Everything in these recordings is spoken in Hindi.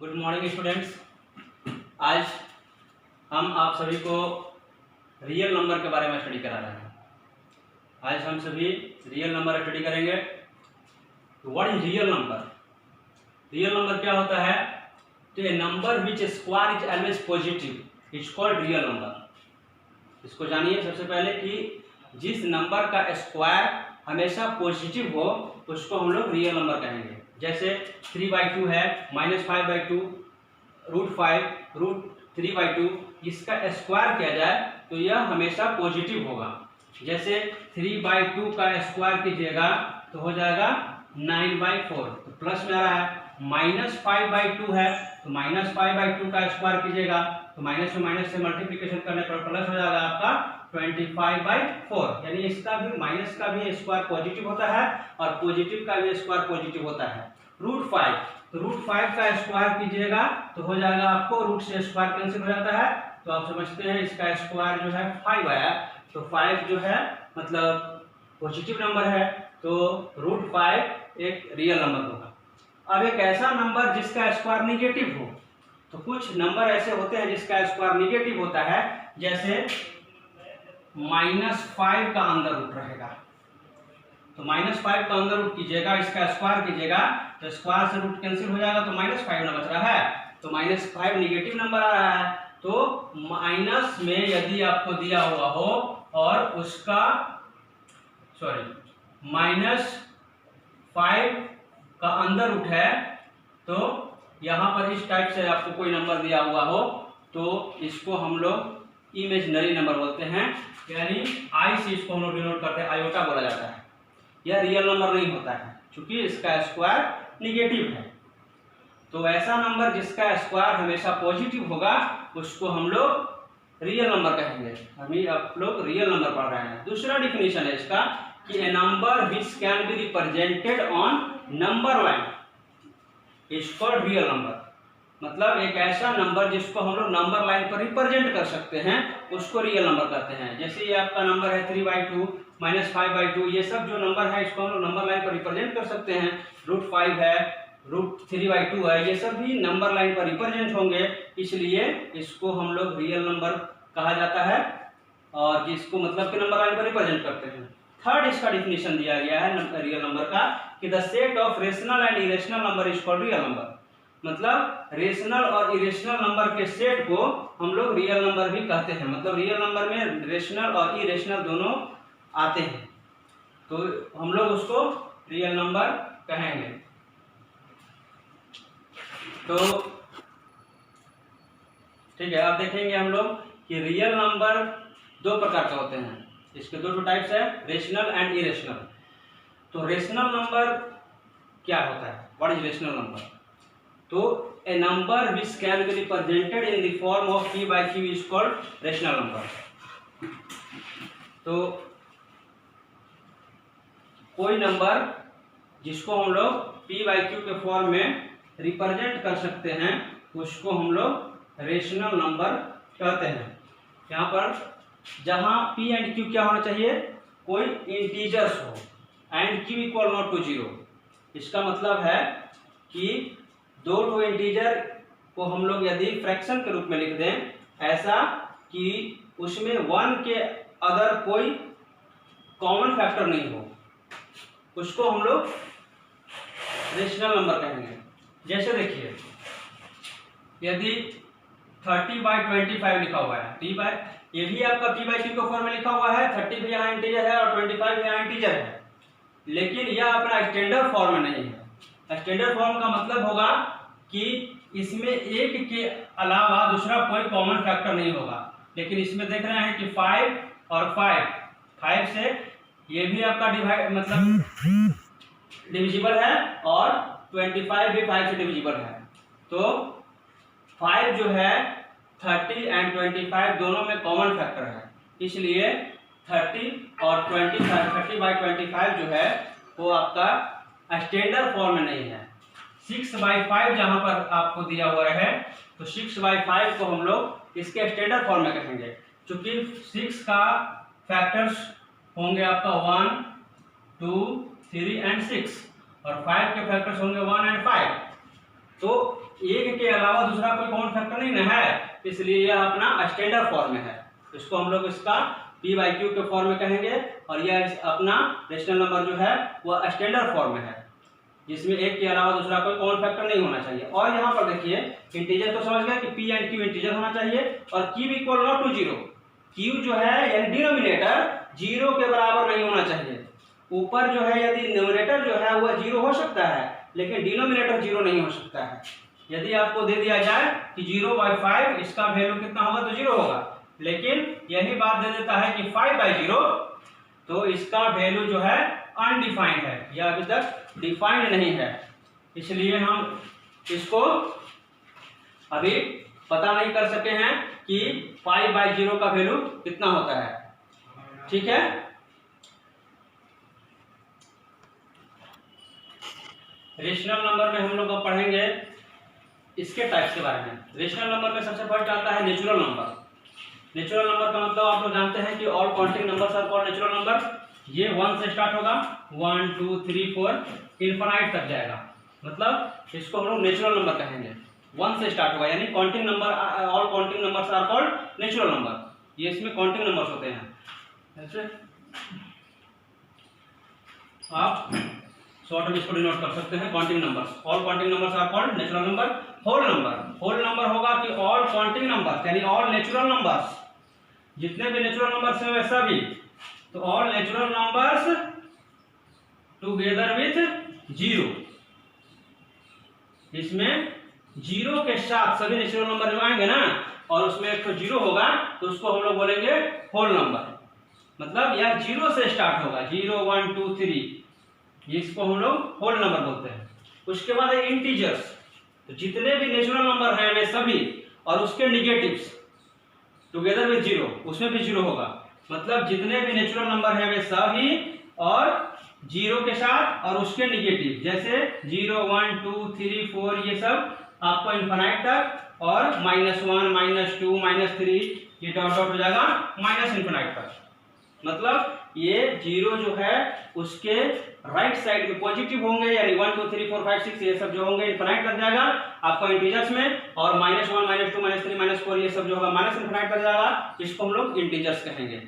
Good morning students. आज हम आप सभी को रियल नंबर के बारे में स्टडी करा रहे हैं। आज हम सभी रियल नंबर स्टडी करेंगे। What is real number? Real number क्या होता है? तो a number which square is always positive is called real number. इसको जानिए सबसे पहले कि जिस नंबर का स्क्वायर हमेशा पॉजिटिव हो उसको हम लोग रियल नंबर कहेंगे। जैसे 3/2 है, -5/2, √5, √3/2, इसका स्क्वायर किया जाए तो यह हमेशा पॉजिटिव होगा। जैसे 3/2 का स्क्वायर कीजिएगा तो हो जाएगा 9/4, तो प्लस में आ रहा है। -5/2 है तो -5/2 का स्क्वायर कीजिएगा तो माइनस से मल्टीप्लिकेशन करने पर प्लस हो जाएगा आपका 25/4। यानी इसका भी माइनस का भी स्क्वायर पॉजिटिव होता है और पॉजिटिव का भी स्क्वायर पॉजिटिव होता है। √5, तो √5 का स्क्वायर कीजिएगा तो हो जाएगा आपको, रूट से स्क्वायर कैंसिल हो जाता है तो आप समझते हैं इसका स्क्वायर जो है 5 आया। तो 5 जो है मतलब पॉजिटिव नंबर है, तो √5 एक रियल नंबर होगा। अब एक ऐसा नंबर जिसका स्क्वायर निगेटिव हो, तो कुछ नंबर ऐसे होते हैं जिसका स्क्वायर निगेटिव होता है। जैसे -5 का अंदर रूट रहेगा, तो -5 का अंदर रूट कीजिएगा, इसका स्क्वायर कीजिएगा तो स्क्वायर से रूट कैंसिल हो जाएगा तो -5 ना बच रहा है, तो -5 निगेटिव नंबर आ रहा है। तो माइनस में यदि आपको दिया हुआ हो और उसका -5 का अंदर रूट है, तो यहाँ पर इस टाइप से आपको कोई नंबर दिया हुआ हो तो इसको हम लोग इमेजिनरी नंबर बोलते हैं। यानी आई से इसको हम लोग डिनोट करते हैं, आयोटा बोला जाता है। यह रियल नंबर नहीं होता है क्योंकि इसका स्क्वायर निगेटिव है। तो ऐसा नंबर जिसका स्क्वायर हमेशा पॉजिटिव होगा उसको हम लोग रियल नंबर कहेंगे। अभी आप लोग रियल नंबर पढ़ रहे हैं। दूसरा डिफिनीशन है इसका कि a number which can be represented on number line is called real number. मतलब एक ऐसा नंबर जिसको हम लोग नंबर लाइन पर रिप्रेजेंट कर सकते हैं उसको रियल नंबर कहते हैं। जैसे ये आपका नंबर है 3/2, -5/2, ये सब जो नंबर है इसको हम लोग नंबर लाइन पर रिप्रेजेंट कर सकते हैं। √5 है, √3/2 है, ये सब भी नंबर लाइन पर रिप्रेजेंट होंगे, इसलिए इसको हम लोग रियल नंबर कहा जाता है और जिसको मतलब कि नंबर लाइन पर रिप्रेजेंट करते हैं। थर्ड इसका डिफिनीशन दिया गया है रियल नंबर का कि the set of rational and irrational number is called real number. मतलब रेशनल और इरेशनल नंबर के सेट को हम लोग रियल नंबर भी कहते हैं। मतलब रियल नंबर में रेशनल और इरेशनल दोनों आते हैं तो हम लोग उसको रियल नंबर कहेंगे। तो ठीक है, अब देखेंगे हम लोग कि रियल नंबर दो प्रकार के होते हैं। इसके दो टाइप्स है, रेशनल एंड इरेशनल। तो रेशनल नंबर क्या होता है? What is rational number? तो a number which can be represented in the form of p/q is called rational number. तो कोई नंबर जिसको हम लोग p/q के फॉर्म में रिप्रेजेंट कर सकते हैं उसको हम लोग रेशनल नंबर कहते हैं। यहाँ पर जहाँ p एंड q क्या होना चाहिए? कोई इंटीजर्स हो and q equal not to 0। इसका मतलब है कि दो इंटीजर को हम लोग यदि फ्रैक्शन के रूप में लिख दें, ऐसा कि उसमें 1 के अदर कोई कॉमन फैक्टर नहीं हो, उसको हम लोग रेशनल नंबर कहेंगे। जैसे देखिए, यदि 30/25 लिखा हुआ है, ये भी आपका p/q के फॉर्म में लिखा हुआ है, 30 भी यहाँ इंटीजर है और 25 भी यहाँ इंटीजर है, लेकिन यह अपना स्टैंडर्ड फॉर्म में नहीं है। स्टैंडर्ड फॉर्म का मतलब होगा कि इसमें एक के अलावा दूसरा कोई कॉमन फैक्टर नहीं होगा। लेकिन इसमें देख रहे हैं कि 5 और 5 से ये भी आपका डिवाइड मतलब डिविजिबल है और 25 भी 5 से डिविजिबल है। तो 5 जो है 30 एंड 25 दोनों में कॉमन फैक्टर है, इसलिए 30 और 30/25 जो है वो आपका स्टैंडर्ड फॉर्म में नहीं है। 6/5 जहां पर आपको दिया हुआ है तो 6/5 को हम लोग इसके स्टैंडर्ड फॉर्म में कहेंगे, क्योंकि 6 का फैक्टर्स होंगे आपका 1, 2, 3 एंड 6 और 5 के फैक्टर्स होंगे 1 एंड 5। तो एक के अलावा दूसरा कोई कॉमन फैक्टर नहीं ना है, इसलिए यह अपना स्टैंडर्ड फॉर्म में है। इसको हम लोग इसका p/q के फॉर्म में कहेंगे, और यह अपना रेशनल नंबर जो है वह स्टैंडर्ड फॉर्म में है, जिसमें एक के अलावा दूसरा कोई कॉमन फैक्टर नहीं होना चाहिए। और यहाँ पर देखिए इंटीजर तो समझ गए कि p एंड q इंटीजर होना चाहिए, और q equal not to 0। q जो है यानी डिनोमिनेटर 0 के बराबर नहीं होना चाहिए। ऊपर जो है यदि न्यूमरेटर जो है वह 0 हो सकता है, लेकिन डिनोमिनेटर 0 नहीं हो सकता है। यदि आपको दे दिया जाए कि 0/5 इसका वैल्यू कितना होगा तो 0 होगा, लेकिन यही बात दे देता है कि 5/0 तो इसका वैल्यू जो है अनडिफाइंड है, यह अभी तक डिफाइंड नहीं है, इसलिए हम इसको अभी पता नहीं कर सके हैं कि 5/0 का वैल्यू कितना होता है। ठीक है, रेशनल नंबर में हम लोग अब पढ़ेंगे इसके टाइप्स के बारे में। रेशनल नंबर में सबसे फर्स्ट आता है नेचुरल नंबर। नेचुरल नंबर का मतलब आप लोग जानते हैं कि all counting numbers are called natural number. ये 1 से स्टार्ट होगा, 1 2 3 4 इनफाइनाइट तक जाएगा, मतलब इसको हम लोग नेचुरल नंबर कहेंगे। 1 से स्टार्ट होगा यानी counting number, all counting numbers are called natural number. ये इसमें काउंटिंग नंबर्स होते हैं। ऐसे आप शॉर्ट में इसको डिनोट कर सकते हैं counting numbers. All counting numbers are called natural number. Whole number होगा कि ऑल काउंटिंग नंबर्स यानी ऑल नेचुरल नंबर्स, जितने भी नेचुरल नंबर्स हैं वे सभी, तो all natural numbers together with 0। इसमें 0 के साथ सभी नेचुरल नंबर जो आएंगे ना, और उसमें एक तो 0 होगा, तो उसको हम लोग बोलेंगे होल नंबर। मतलब यह 0 से स्टार्ट होगा, 0 1 2 3, इसको हम लोग होल नंबर बोलते हैं। उसके बाद है इंटीजर्स, तो जितने भी नेचुरल नंबर हैं वे सभी और उसके निगेटिव्स टुगेदर विद 0, उसमें भी 0 होगा, मतलब जितने भी नेचुरल नंबर हैं वे सभी और 0 के साथ और उसके निगेटिव, जैसे 0 1 2 3 4 ये सब आपको इनफाइनाइट तक, और -1 -2 -3 ये डॉट डॉट हो जाएगा -इनफाइनाइट तक। मतलब ये 0 जो है उसके राइट साइड में पॉजिटिव होंगे, यानी 1 2 3 4 5 6 ये सब जो होंगे इनफाइनाइट लग जाएगा आपको इंटीजर्स में, और -1 -2 -3 -4 ये सब जो होगा इनफाइनाइट लग जाएगा, इसको हम लोग इंटीजर्स कहेंगे।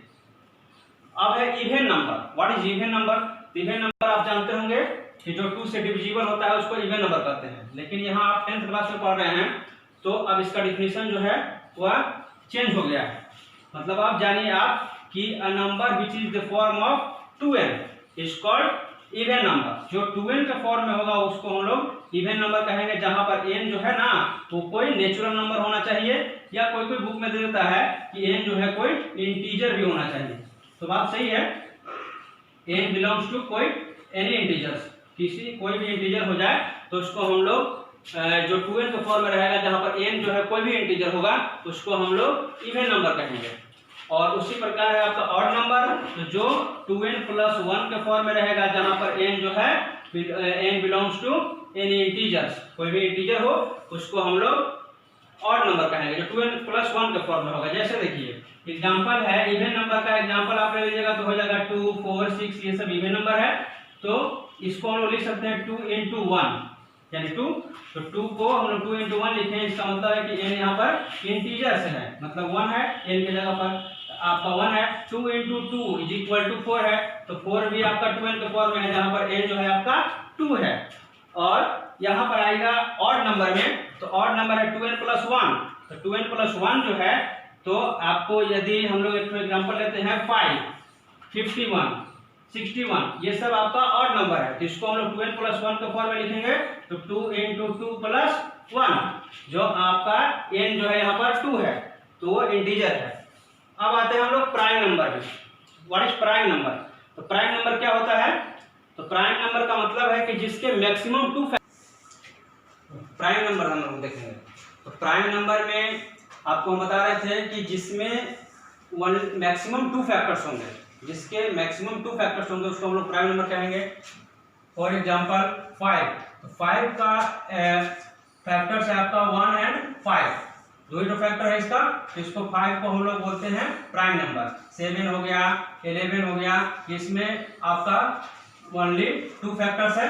अब है even number. What is even number? Even number आप जानते होंगे कि जो 2 से डिविजिबल होता है उसको इवन नंबर कहते हैं, लेकिन यहाँ आप 10th क्लास में पढ़ रहे हैं तो अब इसका डिफिनीशन जो है वह चेंज हो गया है। मतलब आप जानिए आप कि a number which is the form of 2n is called even number. जो 2n के फॉर्म में होगा उसको हम लोग इवन नंबर कहेंगे, जहां पर n जो है ना वो कोई नेचुरल नंबर होना चाहिए, या कोई कोई बुक में दे देता है कि n जो है कोई इंटीजर भी होना चाहिए। तो बात सही है, n बिलोंग्स टू कोई एनी इंटीजर्स, किसी कोई भी इंटीजर हो जाए तो उसको हम लोग जो 2n के फॉर्म में रहेगा, जहां पर n जो है कोई भी इंटीजर होगा उसको हम लोग इवन नंबर कहेंगे। और उसी प्रकार है आपका ऑड नंबर, तो जो 2n + 1 के फॉर्म में रहेगा, जहां पर n जो है n belongs to any integers, कोई भी इंटीजर हो उसको हम लोग ऑड नंबर कहेंगे, जो 2n + 1 के फॉर्म में होगा। जैसे देखिए एग्जांपल है इवन नंबर का, एग्जांपल आप ले लीजिएगा तो हो जाएगा 2 4 6 ये सब इवन नंबर है, तो इसको हम लोग लिख सकते हैं 2 × 1 यानी 2, तो 2 को हम लोग 2 × 1 लिखें, इसका मतलब है कि n यहाँ पर इंटीजर से है, मतलब 1 है, n की जगह पर आपका 1 है। 2 × 2 = 4 है, तो 4 भी आपका 2n के फॉर्म में है, जहां पर n जो है आपका 2 है। और यहाँ पर आएगा ऑड नंबर में, तो ऑड नंबर है 2n + 1, तो 2n + 1 जो है, तो आपको यदि हम लोग एक एग्जांपल लेते हैं 5 51 61 ये सब आपका ऑड नंबर है, तो इसको हम लोग 2n + 1 के फॉर्म में लिखेंगे, तो 2 × 2 + 1, जो आपका n जो है यहाँ पर 2 है, तो वो इंटीजर है। अब आते हैं हम लोग प्राइम नंबर में। What is prime number? तो प्राइम नंबर क्या होता है? तो प्राइम नंबर का मतलब है कि जिसके मैक्सिमम 2 प्राइम नंबर हम लोग देखेंगे। तो प्राइम नंबर में आपको हम बता रहे थे कि जिसमें मैक्सिमम 2 फैक्टर्स होंगे, जिसके मैक्सिमम 2 फैक्टर्स होंगे उसको हम लोग प्राइम नंबर कहेंगे। फॉर एग्जांपल 5, तो 5 का फैक्टर्स है आपका 1 और 5, 2 ही तो फैक्टर है इसका, तो इसको 5 को हम लोग बोलते हैं प्राइम नंबर। 7 हो गया, 11 हो गया, इसमें आपका ओनली 2 फैक्टर्स है,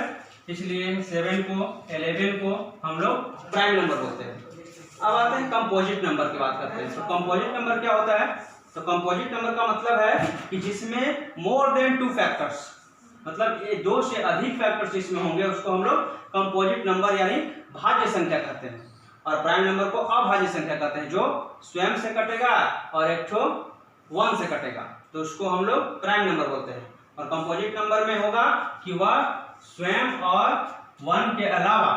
इसलिए 7 को 11 को हम लोग प्राइम नंबर बोलते हैं। अब आते हैं कंपोजिट नंबर की बात करते हैं। तो कंपोजिट नंबर क्या होता है? तो कंपोजिट नंबर का मतलब है कि जिसमें मोर देन 2 फैक्टर्स, मतलब ये 2 से अधिक फैक्टर्स जिसमें होंगे उसको हम लोग कंपोजिट नंबर यानी भाज्य संख्या कहते हैं। और प्राइम नंबर को अभाज्य संख्या कहते हैं, जो स्वयं से कटेगा और एक ठो 1 से कटेगा, तो उसको हम लोग प्राइम नंबर बोलते हैं। और कंपोजिट नंबर में होगा कि वह स्वयं और 1 के अलावा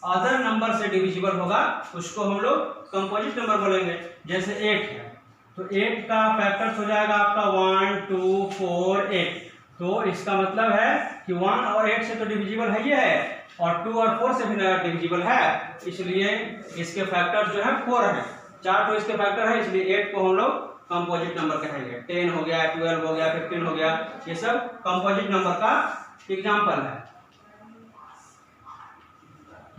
अदर नंबर से डिविजिबल होगा, उसको हम लोग कंपोजिट नंबर बोलेंगे। जैसे 8 है, तो 8 का फैक्टर्स हो जाएगा आपका 1 2 4 8। तो इसका मतलब है कि 1 और 8 से तो डिविजिबल है ये है, और 2 और 4 से भी डिविजिबल है, इसलिए इसके फैक्टर्स जो है 4 है। 4 तो इसके फैक्टर है, इसलिए 8 को हम लोग कंपोजिट नंबर कहेंगे। 10 हो गया, 12 हो गया, 15 हो गया, ये सब कंपोजिट नंबर का एग्जाम्पल है।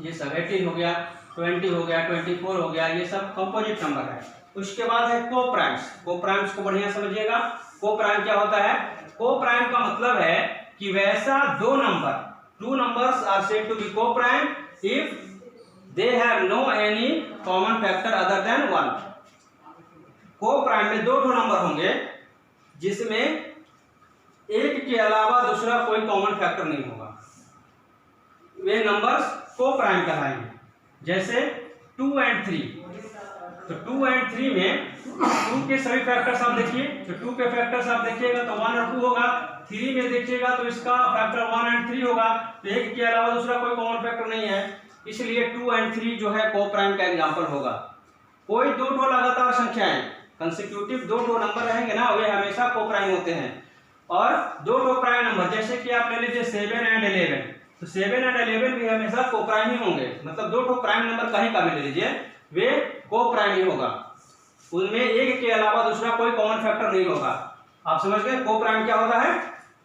ये सब 18 हो गया, 20 हो गया, 24 हो गया, ये सब कंपोजिट नंबर है। उसके बाद है कोप्राइम्स। कोप्राइम्स को बढ़िया समझिएगा। कोप्राइम क्या होता है? कोप्राइम का मतलब है कि वैसा दो numbers are said to be coprime if they have no any common factor other than 1। Coprime में 2 नंबर होंगे जिसमें एक के अलावा दूसरा कोई कॉमन फैक्टर नहीं होगा, वे नंबर्स कोप्राइम कहलाएंगे। जैसे 2 और 3, तो 2 और 3 में 2 के सभी फैक्टर्स आप देखिए, तो 2 के फैक्टर्स आप देखिएगा तो 1 और 2 होगा। 3 में देखिएगा तो इसका फैक्टर 1 और 3 होगा, तो एक के अलावा दूसरा कोई कॉमन फैक्टर नहीं है, इसलिए 2 और 3 जो है कोप्राइम का एग्जांपल होगा। कोई 2 लगातार संख्याएं कंसेक्यूटिव 2 नंबर रहेंगे ना, वे हमेशा कोप्राइम होते हैं। और 2 प्राइम नंबर जैसे कि आप ले लीजिए 7 और 11, तो 7 और 11 भी हमेशा कोप्राइम ही होंगे, मतलब 2 प्राइम नंबर कहीं का भी ले लीजिए, वे कोप्राइम ही होगा, उनमें एक के अलावा दूसरा कोई कॉमन फैक्टर नहीं होगा। आप समझ गए कोप्राइम क्या होता है?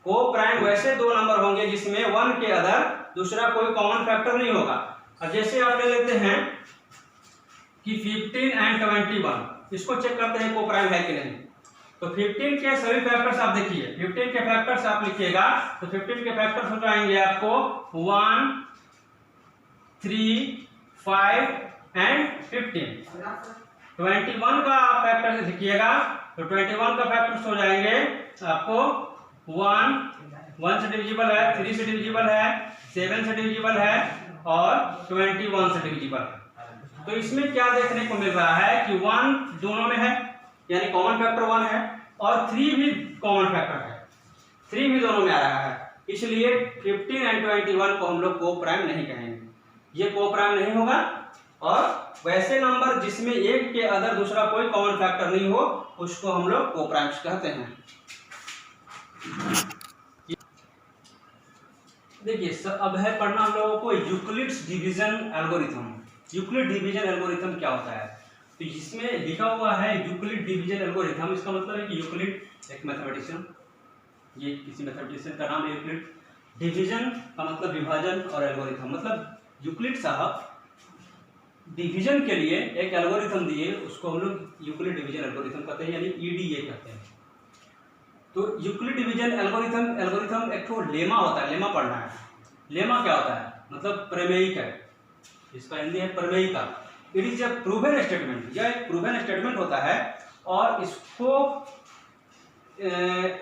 कोप्राइम वैसे 2 नंबर होंगे जिसमें 1 के अदर दूसरा कोई कॉमन फैक्टर नहीं होगा। और जैसे आप ले लेते हैं कि 15 और 21, इसको चेक करते हैं कोप्राइम है कि नहीं। तो 15 के सभी फैक्टर्स आप देखिए, 15 के फैक्टर्स आप लिखिएगा तो 15 के फैक्टर्स हो जाएंगे आपको 1 3 5 एंड 15। 21 का आप फैक्टर लिखिएगा तो 21 का फैक्टर्स हो जाएंगे आपको 1 से डिविजिबल है, 3 से डिविजिबल है, 7 से डिविजिबल है और 21 से डिविजिबल है। तो इसमें क्या देखने को मिल रहा है कि 1 दोनों में है, यानी कॉमन फैक्टर 1 है, और 3 भी कॉमन फैक्टर है, 3 भी दोनों में आ रहा है, इसलिए 15 और 21 को हम लोग कोप्राइम नहीं कहेंगे, ये कोप्राइम नहीं होगा। और वैसे नंबर जिसमें एक के अदर दूसरा कोई कॉमन फैक्टर नहीं हो उसको हम लोग कोप्राइम्स कहते हैं। देखिए अब है पढ़ना हम लोगों को Euclid's division algorithm. Euclid division algorithm क्या होता है? तो इसमें लिखा हुआ है यूक्लिड डिवीजन एल्गोरिथम, इसका मतलब है कि यूक्लिड एक मैथमेटिशियन, ये किसी मैथमेटिशियन का नाम है यूक्लिड। डिवीजन का मतलब विभाजन और एल्गोरिथम मतलब यूक्लिड साहब डिवीजन के लिए एक एल्गोरिथम दिए, उसको हम लोग यूक्लिड डिवीजन एल्गोरिथम कहते हैं, यानी ईडीए कहते हैं। तो यूक्लिड डिवीजन एल्गोरिथम एक तो लेमा होता है, लेमा पढ़ना है। लेमा क्या होता है? मतलब प्रमेयिक है, इसका हिंदी है प्रमेयिका। It is a proven statement, यह एक प्रूवन स्टेटमेंट होता है और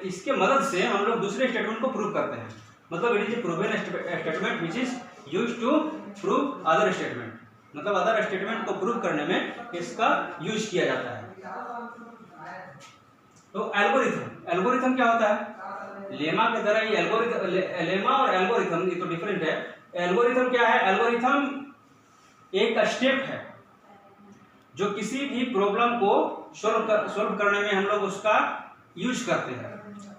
इसके मदद से हम लोग दूसरे स्टेटमेंट को प्रूव करते हैं। मतलब it is a proven statement which is used to prove other statement, मतलब अदर स्टेटमेंट को प्रूव करने में इसका यूज किया जाता है। तो एल्गोरिथम क्या होता है? लेमा की तरह ही एल्गोरिथम, लेमा और एल्गोरिथम ये तो डिफरेंट है। एल्गोरिथम क्या है? एल्गोरिथम एक स्टेप है जो किसी भी प्रॉब्लम को सॉल्व करने में हम लोग उसका यूज करते हैं।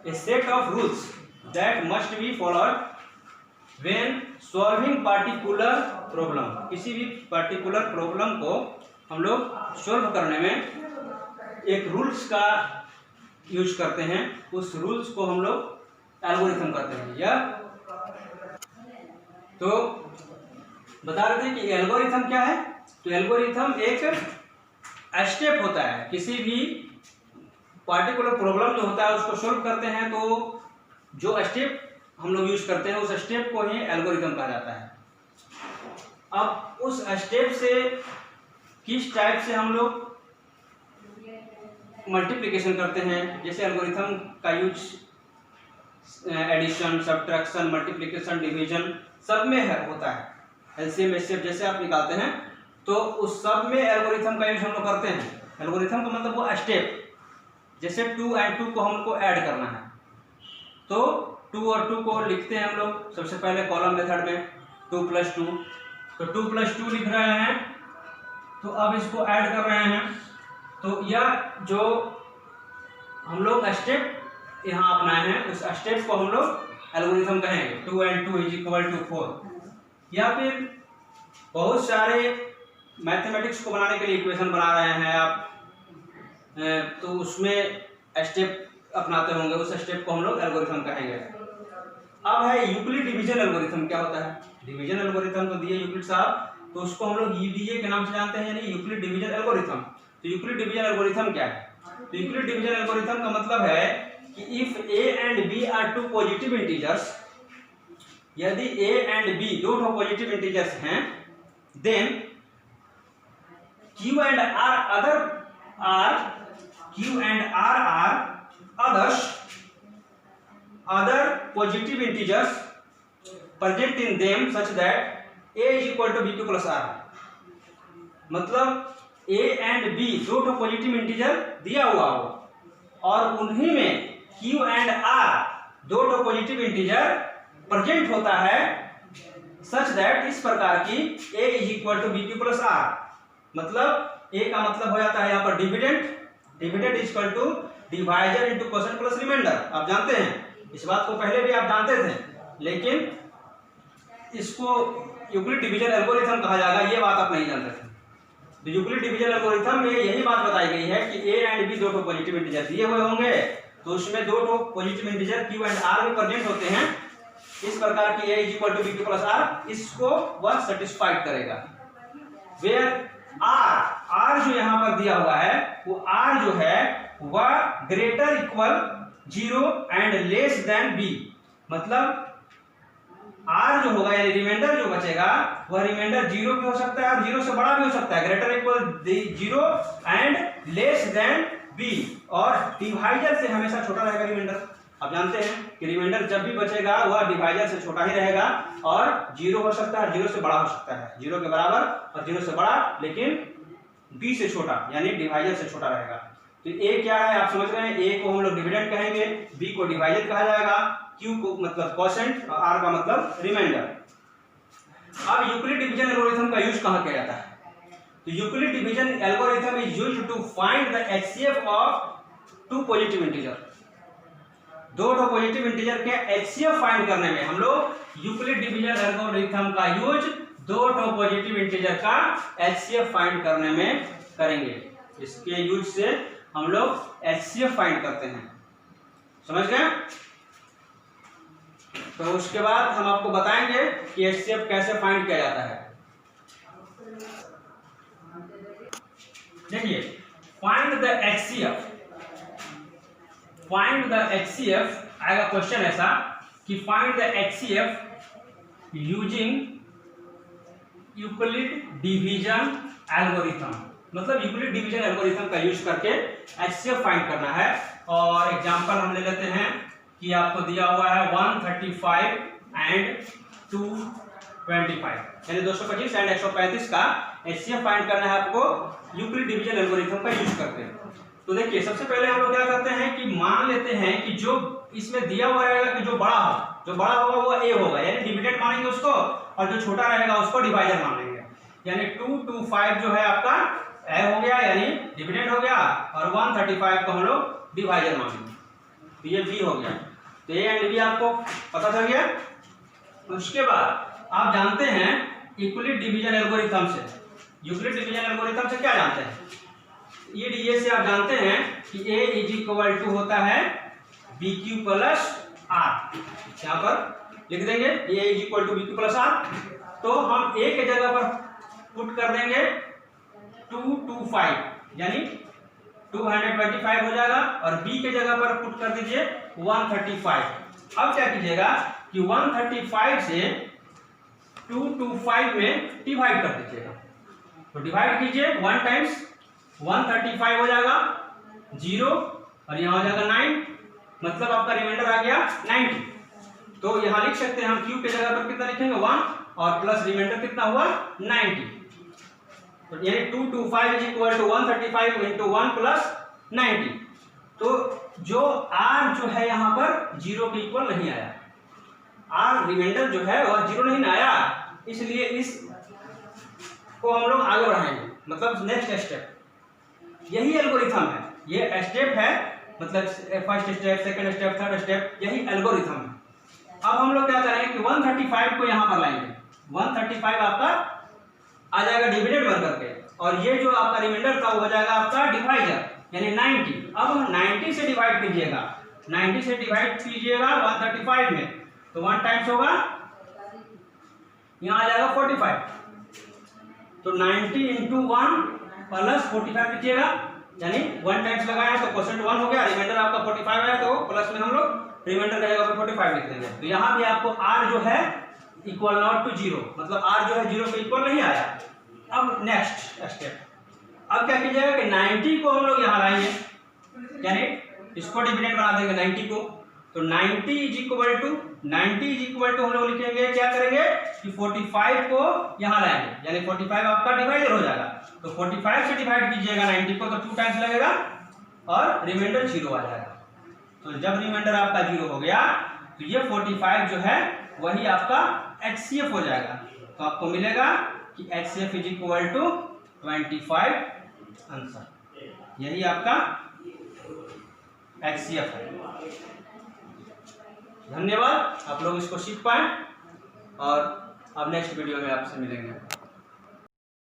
A set of rules that must be followed when solving particular problem, किसी भी पार्टिकुलर प्रॉब्लम को हम लोग सॉल्व करने में एक रूल्स का यूज करते हैं, उस रूल्स को हम लोग एल्गोरिथम कहते हैं। या तो बता रहे थे कि एल्गोरिथम क्या है? तो एल्गोरिथम एक स्टेप होता है, किसी भी पार्टिकुलर प्रॉब्लम जो होता है उसको सॉल्व करते हैं, तो जो स्टेप हम लोग यूज करते हैं, उस स्टेप को ही एल्गोरिथम कहा जाता है। अब उस स्टेप से किस टाइप से हम लोग मल्टीप्लिकेशन करते हैं, जैसे एल्गोरिथम का use addition, subtraction, multiplication, division सब में होता है। एलसीएम एचसीएफ जैसे आप निकालते हैं तो उस सब में एल्गोरिथम का यूज हम लोग करते हैं। एल्गोरिथम का मतलब वो स्टेप, जैसे 2 और 2 को हमको ऐड करना है तो 2 और 2 को लिखते हैं हम लोग सबसे पहले कॉलम मेथड में 2 + 2, तो 2 + 2 लिख रहे हैं, तो अब इसको ऐड कर रहे हैं। तो यह जो हम लोग स्टेप यहाँ अपनाए हैं उस स्टेप को हम लोग एल्गोरिथम कहेंगे। 2 और 2 = 4। या फिर बहुत सारे मैथमेटिक्स को बनाने के लिए इक्वेशन बना रहे हैं आप, तो उसमें स्टेप अपनाते होंगे, उस स्टेप को हम लोग एल्गोरिथम कहेंगे। अब है यूक्लिड डिवीजन एल्गोरिथम। क्या होता है डिवीजन एल्गोरिथम? तो दिए यूक्लिड साहब, तो उसको हम लोग यूडीए के नाम से जानते हैं, यानी यूक्लिड डिवीजन एल्गोरिथम। तो यूक्लिड डिवीजन एल्गोरिथम क्या है? तो यूक्लिड डिवीजन एल्गोरिथम का मतलब है कि if A and B are 2 positive integers, यदि ए एंड बी दो पॉजिटिव इंटीजर्स हैं, then Q and R are other positive integers present in them such that A is equal to B2 plus R। मतलब A and B दो पॉजिटिव इंटीजर दिया हुआ हो और उन्हीं में Q and R दो पॉजिटिव इंटीजर प्रेजेंट होता है सच दैट, इस प्रकार की A is equal to B2 plus R। मतलब ए का मतलब हो जाता है यहाँ पर dividend, dividend is equal to divisor into quotient plus remainder. आप जानते हैं इस बात को, पहले भी आप जानते थे, लेकिन इसको यूक्लिड डिवीजन एल्गोरिथम कहा जाएगा, ये बात आप नहीं जानते थे। तो यूक्लिड डिवीजन एल्गोरिथम में यही बात बताई गई है कि ए एंड बी दो पॉजिटिव इंटीजर दिए हुए होंगे, तो उसमें दो positive integer q and r में प्रेजेंट होते हैं, इस प्रकार की ए इज इक्वल टू बी2 प्लस आर, इसको वह सेटिस्फाइड करेगा। वेयर आर जो यहाँ पर दिया हुआ है वो आर जो है वह greater equal 0 and less than B. मतलब आर जो होगा यानी रिमाइंडर जो बचेगा वह रिमाइंडर 0 भी हो सकता है और 0 से बड़ा भी हो सकता है, greater equal 0 and less than B, और डिवाइजर से हमेशा छोटा रहेगा रिमाइंडर। आप जानते हैं कि रिमाइंडर जब भी बचेगा वह डिवाइजर से छोटा ही रहेगा और 0 हो सकता है, 0 से बड़ा हो सकता है, 0 के बराबर और 0 से बड़ा, लेकिन b से छोटा यानी डिवाइजर से छोटा रहेगा। तो a क्या है आप समझ रहे हैं, a को हम लोग डिविडेंड कहेंगे, b को डिवाइजर कहा जाएगा, q को मतलब क्वोशिएंट और r का मतलब रिमाइंडर। अब यूक्लिड डिवीजन एल्गोरिथम का यूज कहाँ किया जाता है? तो Euclid division algorithm is used to find the HCF of 2 positive integer. दो पॉजिटिव इंटीजर के एचसीएफ फाइंड करने में हम लोग यूक्लिड डिवीजन एल्गोरिथम का यूज दो पॉजिटिव इंटीजर का एचसीएफ फाइंड करने में करेंगे। इसके यूज से हम लोग एचसीएफ फाइंड करते हैं, समझ गए? तो उसके बाद हम आपको बताएंगे कि एचसीएफ कैसे फाइंड किया जाता है। देखिए, find the HCF, find the HCF आएगा क्वेश्चन ऐसा कि find the HCF using Euclid division algorithm. मतलब यूक्लिड डिवीजन एल्गोरिथम का यूज करके एचसीएफ फाइंड करना है। और एग्जांपल हम ले लेते हैं कि आपको दिया हुआ है 135 एंड 225 यानी 225 एंड 135 का एचसीएफ फाइंड करना है आपको यूक्लिड डिवीजन एल्गोरिथम का यूज करते हैं। तो देखिए, सबसे पहले हम लोग क्या करते हैं कि मान लेते हैं कि जो इसमें दिया हुआ रहेगा कि जो बड़ा होगा वो a होगा, यानी डिविडेंड मानेंगे उसको, और जो छोटा रहेगा उसको डिवाइजर मान लेंगे। यानी 225 जो है आपका a हो गया यानी डिविडेंड हो गया, और 135 को हम लोग डिवाइजर मानेंगे, तो ये b हो गया। तो a एंड b आपको पता चल गया। उसके बाद आप जानते हैं यूक्लिड डिवीजन एल्गोरिथम से, यूक्लिड डिवीजन एल्गोरिथम से क्या जानते हैं? ये से आप जानते हैं कि a इज इक्वल टू होता है BQ प्लस R। यहाँ पर लिख देंगे a is equal to BQ plus R। तो हम a के जगह पर पुट कर देंगे 225 यानी 225 हो जाएगा, और b के जगह पर पुट कर दीजिए 135। अब क्या कीजिएगा कि 135 से 225 में डिवाइड कर दीजिएगा। तो डिवाइड कीजिए, 1 टाइम्स 135 हो जाएगा 0 और यहाँ हो जाएगा 9, मतलब आपका रिमाइंडर आ गया 90। तो यहाँ लिख सकते हैं हम क्यू के जगह पर कितना लिखेंगे 1 और प्लस रिमाइंडर कितना हुआ 90। तो यानी 225 is equal to 135 into 1 plus 90। तो जो आर जो है यहाँ पर 0 के इक्वल नहीं आया, आर रिमाइंडर जो है वह 0 नहीं आया, इसलिए इस को हम लोग आगे बढ़ाएंगे, मतलब नेक्स्ट स्टेप। यही एल्गोरिथम है, ये स्टेप है, मतलब first step, second step, third step, यही एल्गोरिथम है। अब हम लोग क्या करेंगे कि 135 को यहाँ पर लाएंगे, 135 आपका आ जाएगा डिविडेड बन करके, और ये जो आपका रिमाइंडर था वो हो जाएगा आपका डिवाइजर यानी 90। अब 90 से डिवाइड कीजिएगा, 90 से डिवाइड कीजिएगा 135 में, तो 1 टाइम्स होगा, यहाँ आ जाएगा 45। तो 90 इंटू 1 प्लस 45 कीजिएगा, यानी 1 टाइम्स लगाया तो क्वोशेंट 1 हो गया, रिमाइंडर आपका 45 आया, तो प्लस में हम लोग रिमाइंडर का जगह 45 लिख देंगे। तो यहाँ भी आपको r जो है इक्वल नॉट टू 0, मतलब r जो है 0 के इक्वल नहीं आया। अब नेक्स्ट स्टेप, अब क्या कीजिएगा कि 90 को हम लोग यहाँ लाएंगे, यानी इसको डिविडेंड बना देंगे 90 को। तो 90 इज इक्वल टू हम लोग लिखेंगे, क्या करेंगे कि 45 को यहाँ लाएंगे, यानी 45 आपका डिवाइडर हो जाएगा। तो 45 से डिवाइड कीजिएगा 90 को, तो 2 टाइम्स लगेगा और रिमाइंडर 0 आ जाएगा। तो जब रिमाइंडर आपका 0 हो गया तो ये 45 जो है वही आपका HCF हो जाएगा। तो आपको मिलेगा कि HCF is equal to 25 answer, यही आपका HCF है। धन्यवाद, आप लोग इसको सीख पाए और अब नेक्स्ट वीडियो में आपसे मिलेंगे।